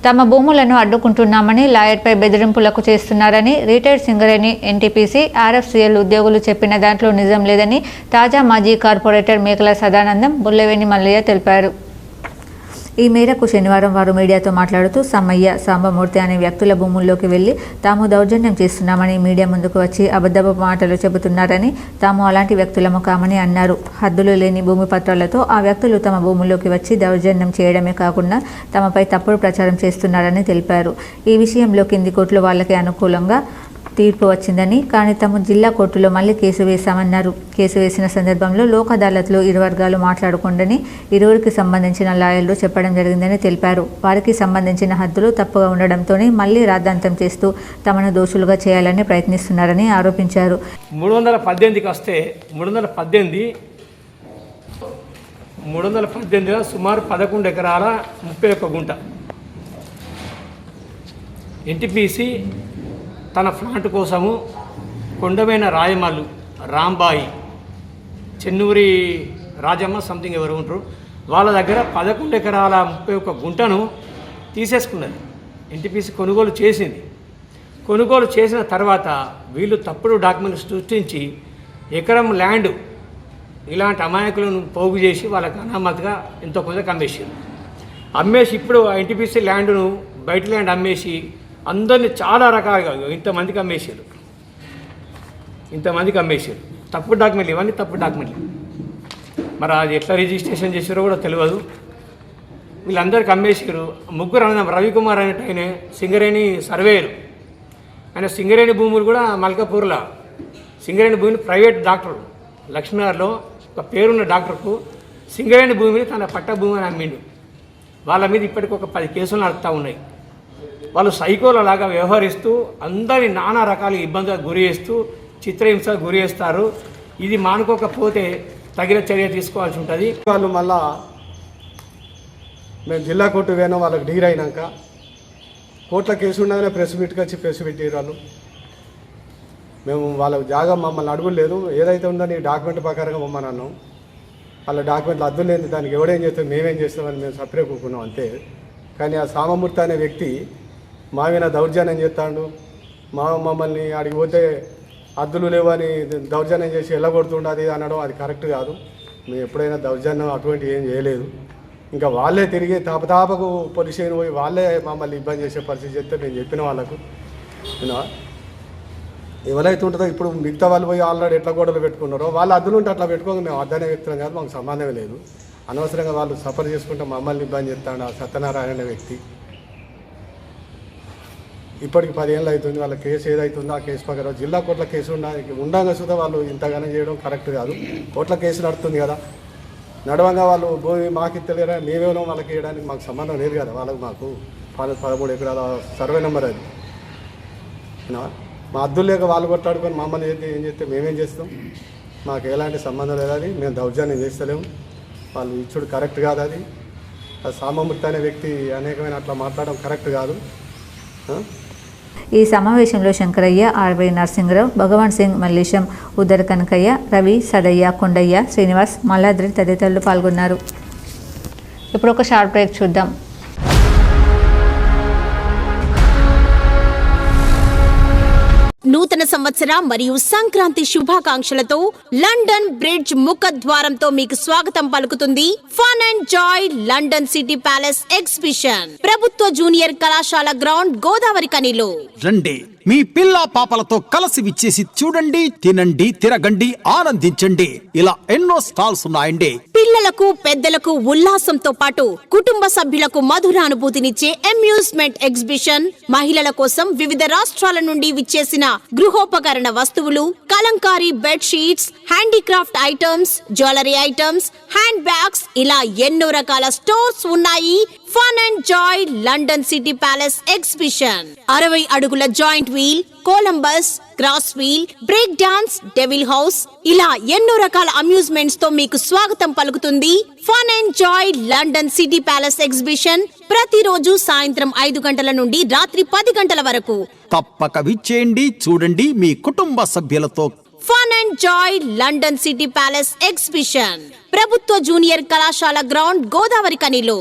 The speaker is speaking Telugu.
తమ భూములను అడ్డుకుంటున్నామని లాయర్పై బెదిరింపులకు చేస్తున్నారని రిటైర్డ్ సింగరేణి ఎన్టీపీసీ ఆర్ఎఫ్సీఎల్ ఉద్యోగులు చెప్పిన దాంట్లో నిజం లేదని తాజా మాజీ కార్పొరేటర్ మేకల సదానందం బుల్లవేణి మల్లయ్య తెలిపారు. ఈ మేరకు శనివారం వారు మీడియాతో మాట్లాడుతూ సమ్మయ్య, సాంబమూర్తి అనే వ్యక్తుల భూముల్లోకి వెళ్లి తాము దౌర్జన్యం చేస్తున్నామని మీడియా ముందుకు వచ్చి అబద్ధపు మాటలు చెబుతున్నారని, తాము అలాంటి వ్యక్తులము కామని అన్నారు. హద్దులు లేని భూమి పత్రాలతో ఆ వ్యక్తులు తమ భూముల్లోకి వచ్చి దౌర్జన్యం చేయడమే కాకుండా తమపై తప్పుడు ప్రచారం చేస్తున్నారని తెలిపారు. ఈ విషయంలో కింది కోర్టులు వాళ్ళకి అనుకూలంగా తీర్పు వచ్చిందని, కానీ తాము జిల్లా కోర్టులో మళ్లీ కేసు వేశామన్నారు. కేసు వేసిన సందర్భంలో లోక్ అదాలత్లో ఇరు వర్గాలు మాట్లాడుకుండని ఇరువురికి సంబంధించిన లాయర్లు చెప్పడం జరిగిందని తెలిపారు. వారికి సంబంధించిన హద్దులు తప్పుగా ఉండడంతోనే మళ్లీ రాద్ధాంతం చేస్తూ తమను దోషులుగా చేయాలని ప్రయత్నిస్తున్నారని ఆరోపించారు. 318కి వస్తే 318 సుమారు 11 ఎకరాల 31 గుంట ఎన్టీపీసీ తన ఫ్లాంట్ కోసము కొండమైన రాయమల్లు, రాంబాయి, చెన్నూరి రాజమ్మ సంథింగ్ ఎవరు ఉంటారు వాళ్ళ దగ్గర 11 ఎకరాల 31 గుంటను తీసేసుకున్నది. ఎన్టీపీసీ కొనుగోలు చేసింది. కొనుగోలు చేసిన తర్వాత వీళ్ళు తప్పుడు డాక్యుమెంట్స్ సృష్టించి ఎకరం ల్యాండ్ ఇలాంటి అమాయకులను పోగు చేసి వాళ్ళకి అనామతిగా ఎంతో కొంత అమ్మేసి ఇప్పుడు ఎన్టీపీసీ ల్యాండ్ను బయట ల్యాండ్ అమ్మేసి అందరినీ చాలా రకాలుగా ఇంతమందికి అమ్మేసారు. తప్పుడు డాక్యుమెంట్లు, ఇవన్నీ తప్పుడు డాక్యుమెంట్లు. మరి అది ఎట్లా రిజిస్ట్రేషన్ చేసారో కూడా తెలియదు. వీళ్ళందరికీ అమ్మేసారు. ముగ్గురు అన్నదం రవికుమార్ అనేట ఆయన సింగరేణి సర్వేయరు. ఆయన సింగరేణి భూములు కూడా మల్కాపూర్లో సింగరేణి భూమిని ప్రైవేట్ డాక్టర్ లక్ష్మీనగర్లో ఒక పేరున్న డాక్టర్కు సింగరేణి భూమిని తన పట్ట భూమిని అమ్మిండు. వాళ్ళ మీద ఇప్పటికి ఒక 10 కేసులు నడుస్తూ ఉన్నాయి. వాళ్ళు సైకోలలాగా వ్యవహరిస్తూ అందరినీ నానా రకాల ఇబ్బందులకు గురి చేస్తూ చిత్రహింసకు గురి చేస్తారు. ఇది మానుకోకపోతే తగిన చర్య తీసుకోవాల్సి ఉంటుంది. వాళ్ళు మళ్ళా మేము జిల్లా కోర్టు పోయినా వాళ్ళకి డీర్ అయినాక కోర్టులో కేసు ఉండగానే ప్రెస్ మీట్కి వచ్చి ప్రెస్ పెట్టారు వాళ్ళు. మేము వాళ్ళ జాగా మమ్మల్ని అడుగులేదు, ఏదైతే ఉందో నీ డాక్యుమెంట్ ప్రకారంగా మమ్మల్ని అన్నాం. వాళ్ళ డాక్యుమెంట్లు అద్దు లేదు, దానికి ఎవడేం చేస్తాం మేమేం చేస్తామని మేము సపరేట్ కూకున్నాం అంతే. కానీ ఆ సాంబమూర్తి అనే వ్యక్తి మా మీద దౌర్జన్యం చేస్తాడు. మమ్మల్ని అడిగి పోతే అద్దులు లేవని దౌర్జన్యం చేసి వెళ్ళగొడుతుండది అనడం అది కరెక్ట్ కాదు. మేము ఎప్పుడైనా దౌర్జన్యం అటువంటి ఏం చేయలేదు. ఇంకా వాళ్ళే తిరిగి తాపతాపకు పోలీస్ స్టేషన్ పోయి వాళ్ళే మమ్మల్ని ఇబ్బంది చేసే పరిస్థితి చేస్తే మేము చెప్పిన వాళ్ళకు ఎవరైతే ఉంటుందో ఇప్పుడు మిగతా వాళ్ళు పోయి ఆల్రెడీ ఎట్లా గోడలు పెట్టుకున్నారో వాళ్ళ అద్దులు ఉంటే అట్లా పెట్టుకోక మేము అద్దనే వ్యక్తులం కాదు, మాకు సంబంధమే లేదు. అనవసరంగా వాళ్ళు సఫర్ చేసుకుంటే మమ్మల్ని ఇబ్బంది చేస్తాడు ఆ సత్యనారాయణ అనే వ్యక్తి. ఇప్పటికి 10 ఏళ్ళు అవుతుంది. వాళ్ళ కేసు ఏదైతుందో ఆ కేసు ప్రకారం జిల్లా కోర్టుల కేసు ఉండగా సుధా వాళ్ళు ఇంతగానో చేయడం కరెక్ట్ కాదు. కోర్టుల కేసు నడుస్తుంది కదా, నడవంగా వాళ్ళు భూమి మాకు తెలియరా మేమేమో వాళ్ళకి వేయడానికి మాకు సంబంధం లేదు కదా. వాళ్ళకి మాకు 13 ఎకరాల సర్వే నెంబర్ అది. మా అద్దులు లేక వాళ్ళు కొట్లాడుకొని మమ్మల్ని ఏం చేస్తే మేమేం చేస్తాం? మాకు ఎలాంటి సంబంధం లేదు. అది మేము దౌర్జన్యం చేస్తలేము. వాళ్ళు ఇచ్చుడు కరెక్ట్ కాదు. అది సాంబమూర్తి అనే వ్యక్తి అనేకమైన అట్లా మాట్లాడడం కరెక్ట్ కాదు. ఈ సమావేశంలో శంకరయ్య, ఆర్వై నరసింహరావు, భగవాన్ సింగ్, మల్లేశం, ఉదర్ కనకయ్య, రవి, సదయ్య, కొండయ్య, శ్రీనివాస్, మల్లాద్రి తదితరులు పాల్గొన్నారు. ఇప్పుడు ఒక షార్ట్ బ్రేక్ చూద్దాం. నూతన సంవత్సర మరియు సంక్రాంతి శుభాకాంక్షలతో లండన్ బ్రిడ్జ్ ముఖద్వారంతో మీకు స్వాగతం పలుకుతుంది fun and joy London city palace exhibition, ప్రభుత్వ జూనియర్ కళాశాల గ్రౌండ్, గోదావరి కనిలో. రండి, మీ పిల్ల పాపలతో కలిసి విచ్చేసి చూడండి, తినండి, తిరగండి, ఆనందించండి. ఇలా ఎన్నో స్టాల్స్ ఉన్నాయండి. పిల్లలకు పెద్దలకు ఉల్లాసంతో పాటు కుటుంబ సభ్యులకు మధుర అనుభూతినిచ్చే అమ్యూజ్మెంట్ ఎగ్జిబిషన్, మహిళల కోసం వివిధ రాష్ట్రాల నుండి విచ్చేసిన గృహోపకరణ వస్తువులు, Kalamkari bed sheets, handicraft items, jewellery items, hand bags, ఇలా ఎన్నో రకాల స్టోర్స్ ఉన్నాయి. Fun and joy London city palace exhibition 60 అడుగుల joint wheel, Columbus, cross wheel, break dance, devil house, ఇలా ఎన్నో రకాల అమ్యూజ్మెంట్స్ తో మీకు స్వాగతం పలుకుతుంది fun and joy London city palace exhibition. ప్రతిరోజు సాయంత్రం 5 గంటల నుండి రాత్రి 10 గంటల వరకు. తప్పక విచ్చేయండి, చూడండి మీ కుటుంబ సభ్యులతో. Fun and joy London city palace exhibition, ప్రభుత్వ జూనియర్ కళాశాల గ్రౌండ్, గోదావరి కనిలో.